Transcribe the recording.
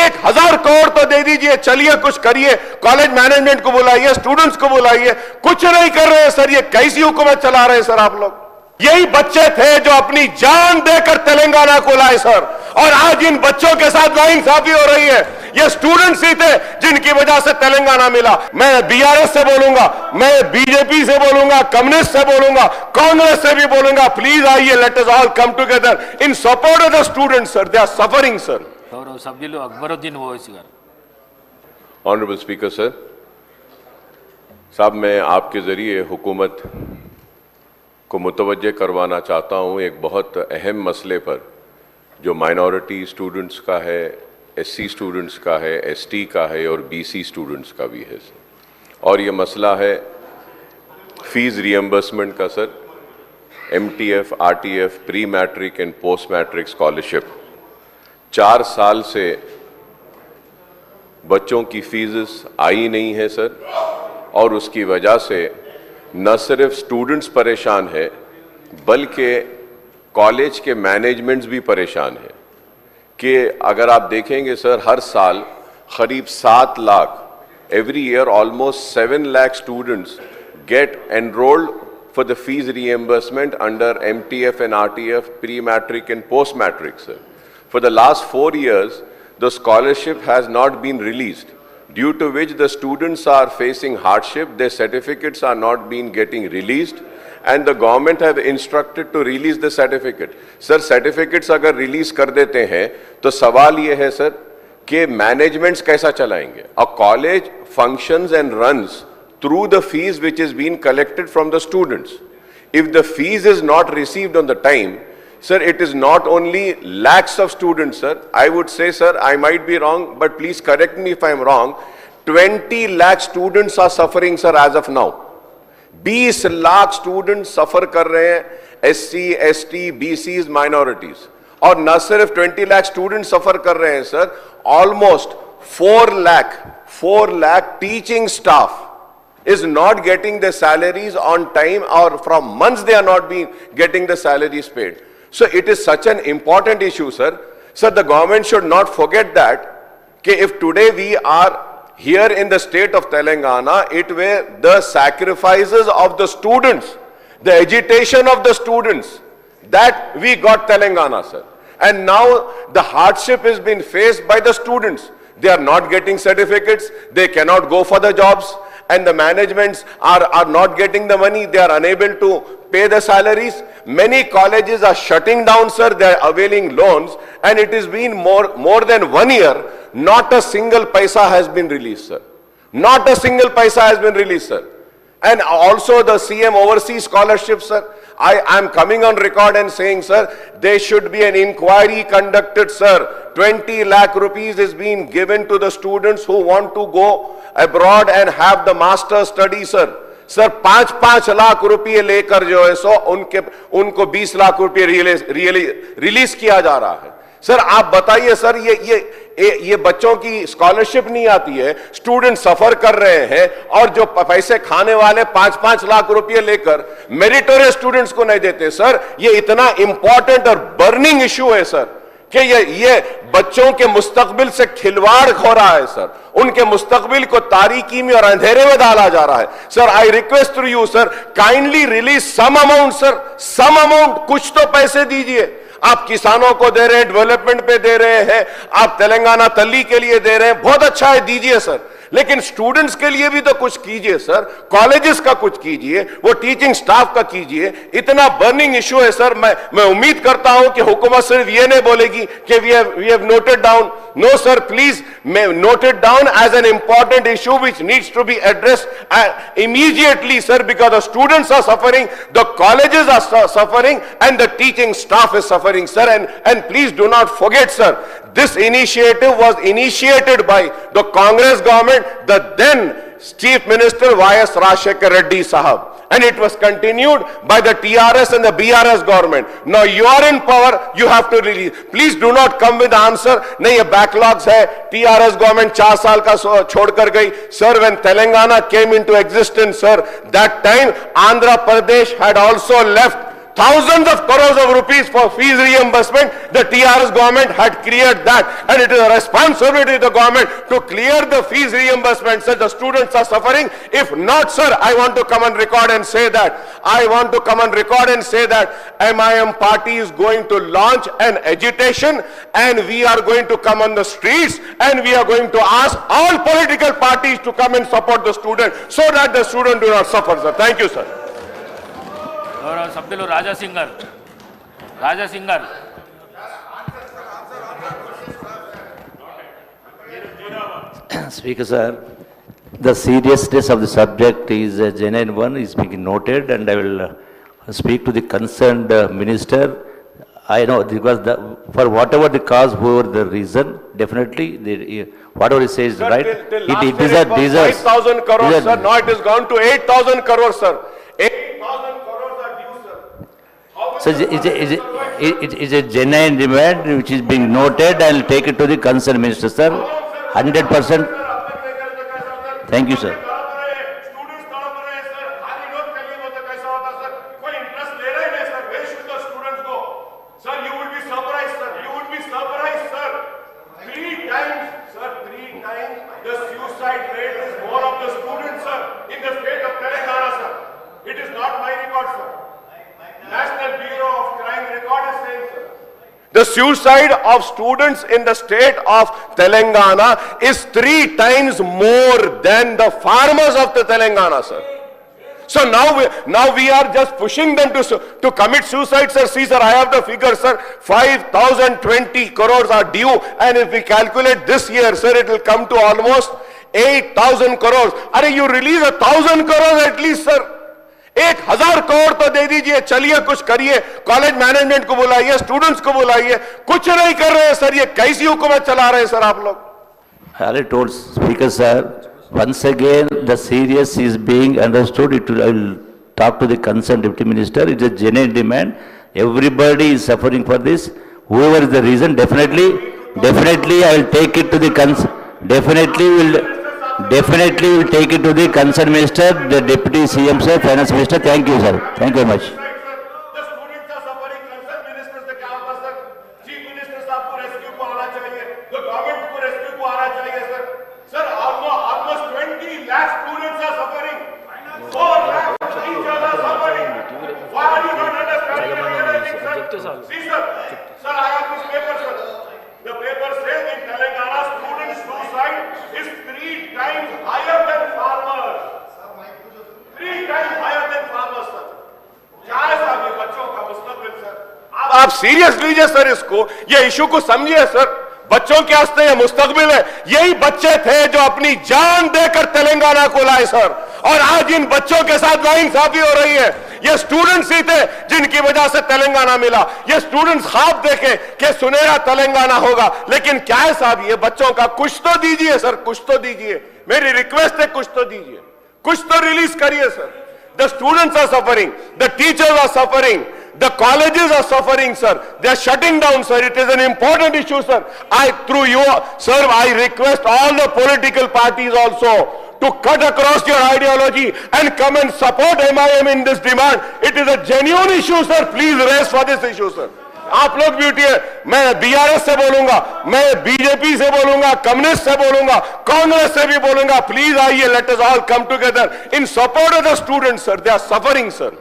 1000 करोड़ तो दे दीजिए, चलिए कुछ करिए, कॉलेज मैनेजमेंट को बुलाइए, स्टूडेंट्स को बुलाइए, कुछ नहीं कर रहे हैं सर। ये कैसी हुकूमत चला रहे हैं सर आप लोग? यही बच्चे थे जो अपनी जान देकर तेलंगाना को लाए सर, और आज इन बच्चों के साथ नाइंसाफी हो रही है। ये स्टूडेंट्स ही थे जिनकी वजह से तेलंगाना मिला। मैं बीआरएस से बोलूंगा, मैं बीजेपी से बोलूंगा, कम्युनिस्ट से बोलूंगा, कांग्रेस से भी बोलूंगा, प्लीज आइए, let us all come together in support of the students sir, they are suffering sir. गौरव सभ्युలు Akbaruddin Owaisi garu. Honourable speaker sir, साहब मैं आपके जरिए हुकूमत को मुतवज्जे करवाना चाहता हूं एक बहुत अहम मसले पर, जो माइनॉरिटी स्टूडेंट्स का है, एससी स्टूडेंट्स का है, एसटी का है और बीसी स्टूडेंट्स का भी है सर। और ये मसला है फीस रियम्बर्समेंट का sir. MTF, RTF, pre matric and post matric scholarship 4 साल से बच्चों की फीस आई नहीं है सर, और उसकी वजह से न सिर्फ स्टूडेंट्स परेशान है बल्कि कॉलेज के मैनेजमेंट्स भी परेशान है। कि अगर आप देखेंगे सर, हर साल करीब 7 lakh, every year almost 7 lakh students get enrolled for the fees reimbursement under MTF and RTF, pre matric and post matric sir. For the last 4 years, the scholarship has not been released, due to which the students are facing hardship. Their certificates are not being getting released, and the government have instructed to release the certificate. Sir, certificates अगर release कर देते हैं तो सवाल ये है sir कि managements कैसा चलाएंगे? A college functions and runs through the fees which is being collected from the students. If the fees is not received on the time, sir, it is not only lakhs of students, sir. I would say, sir, I might be wrong, but please correct me if I am wrong. 20 lakh students are suffering, sir, as of now. 20 lakh students suffer कर रहे हैं, SC, ST, BCs, minorities. और न सिर्फ 20 lakh students suffer कर रहे हैं, sir. Almost 4 lakh teaching staff is not getting their salaries on time, or from months they are not being getting the salaries paid. So it is such an important issue, sir. Sir, the government should not forget that, if today we are here in the state of Telangana, it were the sacrifices of the students, the agitation of the students, that we got Telangana, sir. And now the hardship has been faced by the students. They are not getting certificates, they cannot go for the jobs, and the managements are not getting the money, they are unable to pay the salaries. Many colleges are shutting down, sir, they are availing loans, and it has been more than 1 year, not a single paisa has been released, sir. Not a single paisa has been released, sir. And also the CM overseas scholarship, sir. I am coming on record and saying, sir, there should be an inquiry conducted, sir. 20 lakh rupees is being given to the students who want to go abroad and have the master study, sir. Sir 5-5 lakh रुपए लेकर जो है सो उनको 20 लाख रुपए release किया जा रहा है। सर आप बताइए सर, ये बच्चों की स्कॉलरशिप नहीं आती है, स्टूडेंट सफर कर रहे हैं, और जो पैसे खाने वाले 5-5 लाख रुपए लेकर मेरिटोरियस स्टूडेंट्स को नहीं देते। सर ये इतना इंपॉर्टेंट और बर्निंग इशू है सर, कि ये बच्चों के मुस्तकबिल से खिलवाड़ हो रहा है सर, उनके मुस्तकबिल को तारीकी में और अंधेरे में डाला जा रहा है। Sir I request to you sir, kindly release some amount sir, some amount, कुछ तो पैसे दीजिए। आप किसानों को दे रहे हैं, डेवलपमेंट पे दे रहे हैं, आप तेलंगाना तल्ली के लिए दे रहे हैं, बहुत अच्छा है, दीजिए सर, लेकिन स्टूडेंट्स के लिए भी तो कुछ कीजिए सर, कॉलेजेस का कुछ कीजिए, वो टीचिंग स्टाफ का कीजिए। इतना बर्निंग इशू है सर। मैं उम्मीद करता हूं कि हुकूमत सिर्फ ये नहीं बोलेगी कि we have noted down. No sir, please note it down as an important issue which needs to be addressed immediately, sir, because the students are suffering, the colleges are suffering, and the teaching staff is suffering, sir. And please do not forget, sir, this initiative was initiated by the Congress government, the then Chief Minister Y.S. Rajshekhar Reddy Sahab, and it was continued by the TRS and the BRS government. Now you are in power, you have to release. Please do not come with the answer, nahi ye backlogs hai, TRS government 4 saal ka chhod kar gayi. Sir, when Telangana came into existence, sir, that time Andhra Pradesh had also left thousands of crores of rupees for fees reimbursement. The TRS government had cleared that, and it is a responsibility of the government to clear the fees reimbursement, so the students are suffering. If not, sir, I want to come and record and say that. I want to come and record and say that MIM party is going to launch an agitation, and we are going to come on the streets, and we are going to ask all political parties to come and support the student, so that the student do not suffer, sir. Thank you, sir. గౌరవ సభ్యులు రాజా singer Speaker sir, the seriousness of the subject is a genuine one, is being noted, and I will speak to the concerned minister. I know because for whatever the cause, whoever the reason, definitely whatever he says is Sir, right. till last It year it was 5,000 crores, sir. Now it has gone to 8,000 crores, sir. 8,000 crores are due, sir. So it's a genuine demand which is being noted. I will take it to the concerned minister, sir. 100%. Thank you, sir. Students तड़प रहे हैं, sir. खाली लोग कहिए वो तो कैसा होता, sir. कोई interest ले रहा ही नहीं, sir. Where should the students go? Sir, you would be surprised, sir. You would be surprised, sir. 3 times, sir, 3 times the suicide rate is more of the students, sir, in the state of Telangana, sir. It is not my record, sir. National Bureau of Crime record is saying, sir. The suicide of students in the state of Telangana is 3 times more than the farmers of the Telangana, sir. So now we are just pushing them to commit suicide, sir. See, sir, I have the figure, sir. 5,020 crores are due, and if we calculate this year, sir, it will come to almost 8,000 crores. Are you release 1,000 crores at least, sir? 1,000 crore तो दे दीजिए, चलिए कुछ करिए, college management को बुलाइए, students को बुलाइए, कुछ नहीं कर रहे हैं, सर. ये कैसी हुकूमत चला रहे हैं, सर, आप लोग? I already told Speaker sir, once again the serious is being understood. I will talk to the concerned Deputy Minister. It is a genuine demand. Everybody is suffering for this. Whoever is the reason, definitely I will take it to the Definitely will take it to the concerned minister, the Deputy CM sir, Finance Minister. Thank you, sir. Thank you very much. The students are suffering. Concerned ministers से क्या होता, sir? Chief Minister साहब को rescue को आना चाहिए. The government को rescue को आना चाहिए, sir. Sir, almost 20 lakh students are suffering. 4 lakh teachers are suffering. Why are you not understanding and realizing, sir? See, sir. Sir, I have this paper, sir. The paper says in Telangana, student suicide is 3 times higher than farmers. 3 times higher than farmers, sir. क्या है साहब ये बच्चों का मुस्तकबिल, sir? आप serious लीजिए, sir, इसको, ये इशू को समझिए, सर. बच्चों के वास्ते ये मुस्तकबिल है. यही बच्चे थे जो अपनी जान देकर तेलंगाना को लाए, सर, और आज इन बच्चों के साथ नाइंसाफी हो रही है. ये स्टूडेंट्स ही थे जिनकी वजह से तेलंगाना मिला. ये स्टूडेंट्स ख्वाब देखे कि सुनहरा तेलंगाना होगा, लेकिन क्या है साहब, ये बच्चों का कुछ तो दीजिए, सर, कुछ तो दीजिए. मेरी रिक्वेस्ट है, कुछ तो दीजिए, कुछ तो रिलीज करिए, sir. The students are suffering, the teachers are suffering, the colleges are suffering, sir. They are shutting down, sir. It is an important issue, sir. Through you, sir, I request all the political parties also to cut across your ideology and come and support MIM in this demand. It is a genuine issue, sir. Please raise for this issue, sir. आप लोग भी उठिए. मैं BRS से बोलूंगा, मैं BJP से बोलूंगा, कम्युनिस्ट से बोलूंगा, कांग्रेस से भी बोलूंगा. प्लीज आइए, let us all come together in support of the students, sir. They are suffering, sir.